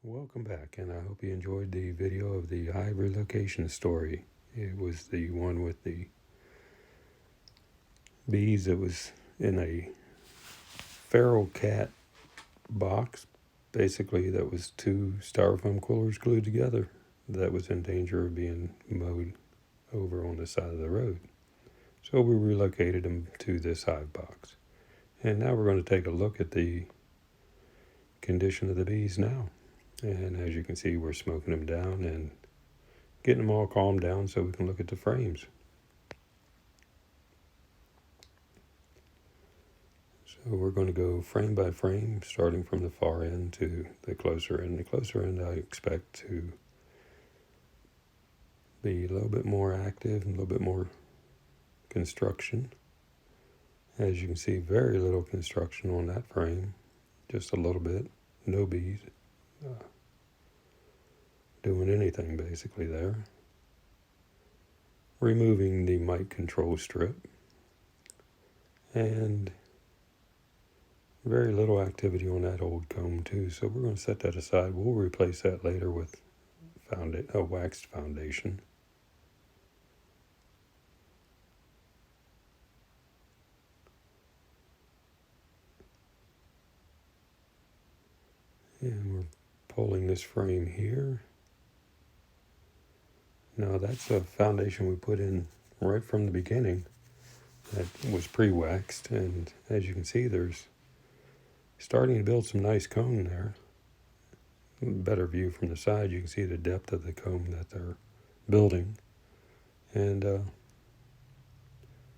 Welcome back, and I hope you enjoyed the video of the hive relocation story. It was the one with the bees that was in a feral cat box, basically, that was two styrofoam coolers glued together that was in danger of being mowed over on the side of the road. So we relocated them to this hive box. And now we're going to take a look at the condition of the bees now. And as you can see, we're smoking them down and getting them all calmed down so we can look at the frames. So we're going to go frame by frame, starting from the far end to the closer end. The closer end I expect to be a little bit more active and a little bit more construction. As you can see, very little construction on that frame, just a little bit. No bees doing anything basically there. Removing the mite control strip, and very little activity on that old comb too, so we're going to set that aside. We'll replace that later with a waxed foundation. And we're pulling this frame here. Now that's a foundation we put in right from the beginning that was pre-waxed, and as you can see, there's starting to build some nice comb there. Better view from the side, you can see the depth of the comb that they're building, and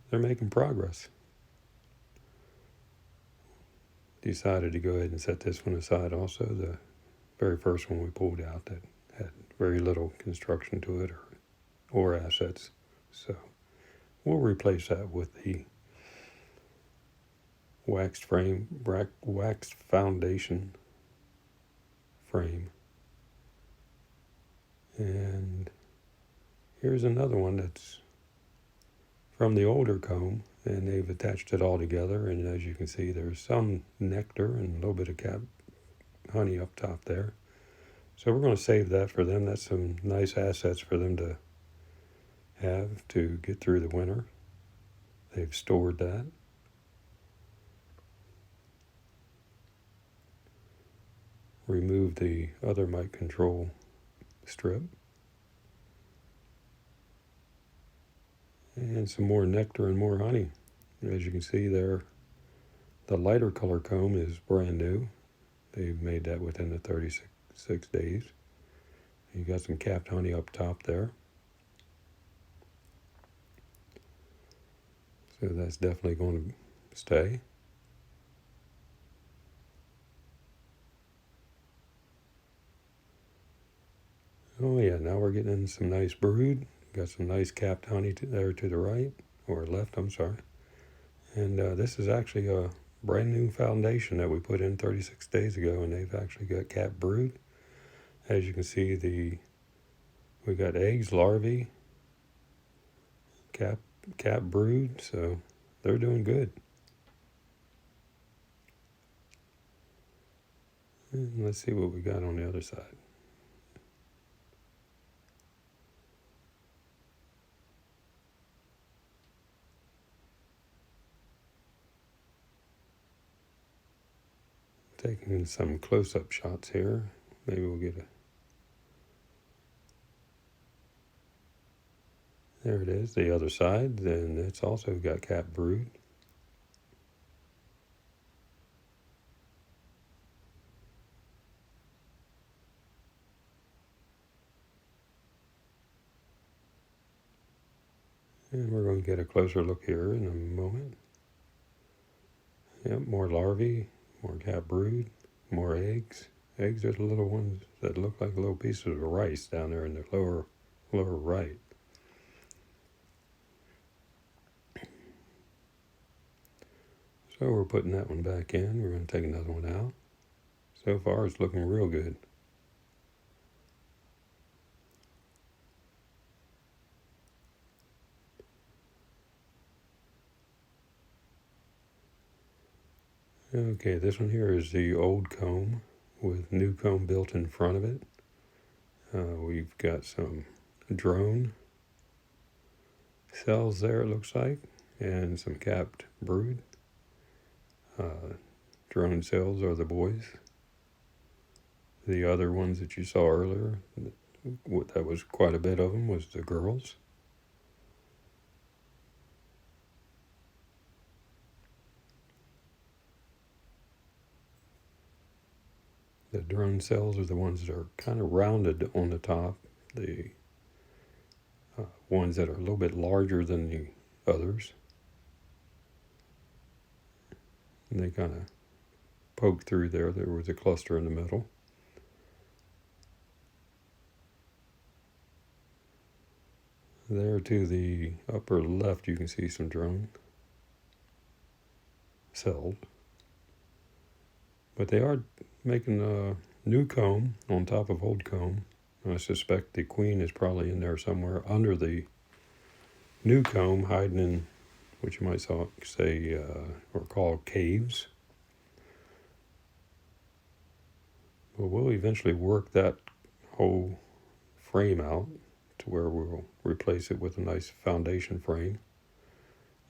they're making progress. Decided to go ahead and set this one aside also. The very first one we pulled out that had very little construction to it or assets, so we'll replace that with the waxed foundation frame. And here's another one that's from the older comb, and they've attached it all together, and as you can see, there's some nectar and a little bit of cap honey up top there. So we're going to save that for them. That's some nice assets for them to have to get through the winter. They've stored that. Remove the other mite control strip. And some more nectar and more honey. As you can see there, the lighter color comb is brand new. They've made that within the 36 days. You got some capped honey up top there. So that's definitely going to stay. Oh yeah, now we're getting in some nice brood. Got some nice capped honey there to the right, or left, I'm sorry. And this is actually a brand new foundation that we put in 36 days ago, and they've actually got capped brood. As you can see, we got eggs, larvae, cap brood, so they're doing good. And let's see what we got on the other side. Taking some close-up shots here. Maybe we'll get there it is, the other side. Then it's also got capped brood. And we're going to get a closer look here in a moment. Yep, more larvae, more capped brood, more eggs. Eggs are the little ones that look like little pieces of rice down there in the lower right. So we're putting that one back in. We're going to take another one out. So far it's looking real good. Okay, this one here is the old comb. with new comb built in front of it. We've got some drone cells there, it looks like, and some capped brood. Drone cells are the boys. The other ones that you saw earlier, that was quite a bit of them, was the girls. The drone cells are the ones that are kind of rounded on the top. The ones that are a little bit larger than the others. And they kind of poke through there. There was a cluster in the middle. There to the upper left, you can see some drone cells. But they are making a new comb on top of old comb. I suspect the queen is probably in there somewhere under the new comb, hiding in what you might say or call caves. But we'll eventually work that whole frame out to where we'll replace it with a nice foundation frame.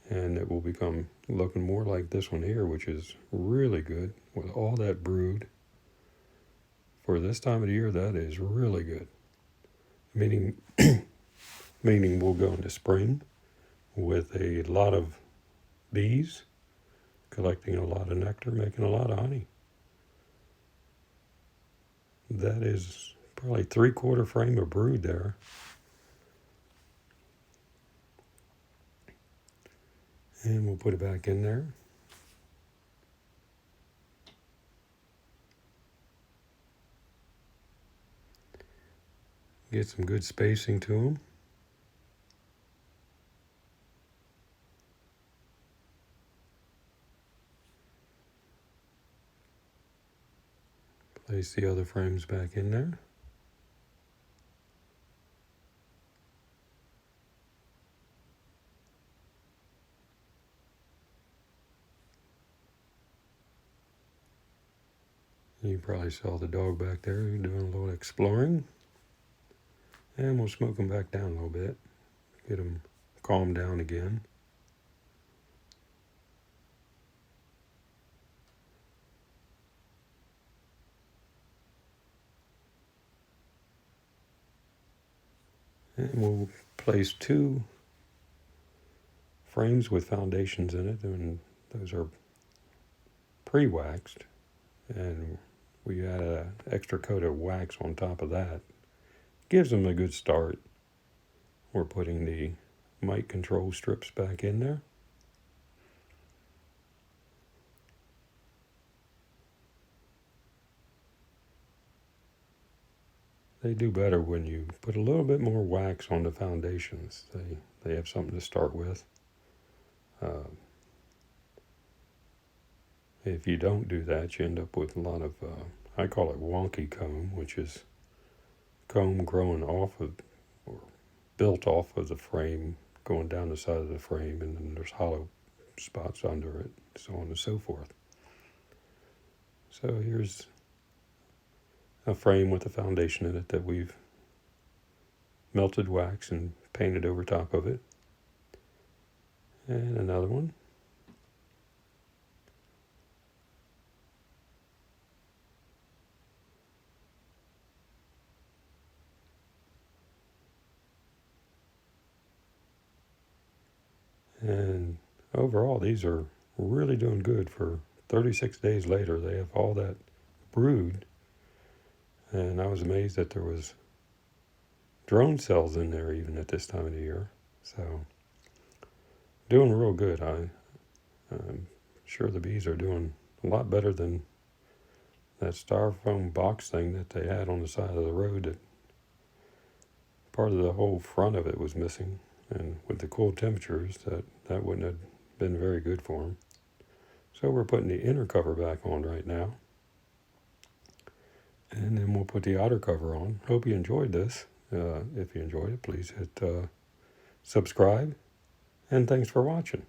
And it will become looking more like this one here, which is really good with all that brood. For this time of the year, that is really good. Meaning we'll go into spring with a lot of bees, collecting a lot of nectar, making a lot of honey. That is probably 3/4 frame of brood there. And we'll put it back in there. Get some good spacing to them. Place the other frames back in there. You probably saw the dog back there doing a little exploring. And we'll smoke them back down a little bit. Get them calmed down again. And we'll place 2 frames with foundations in it, and those are pre-waxed. And we add an extra coat of wax on top of that. Gives them a good start. We're putting the mite control strips back in there. They do better when you put a little bit more wax on the foundations. They have something to start with. If you don't do that, you end up with a lot of, I call it wonky comb, which is comb growing off of, or built off of the frame, going down the side of the frame, and then there's hollow spots under it, so on and so forth. So here's a frame with a foundation in it that we've melted wax and painted over top of it. And another one. And overall, these are really doing good. For 36 days later, they have all that brood. And I was amazed that there was drone cells in there even at this time of the year. So, doing real good. I'm sure the bees are doing a lot better than that styrofoam box thing that they had on the side of the road. That part of the whole front of it was missing. And with the cool temperatures, that wouldn't have been very good for them. So we're putting the inner cover back on right now. And then we'll put the outer cover on. Hope you enjoyed this. If you enjoyed it, please hit subscribe. And thanks for watching.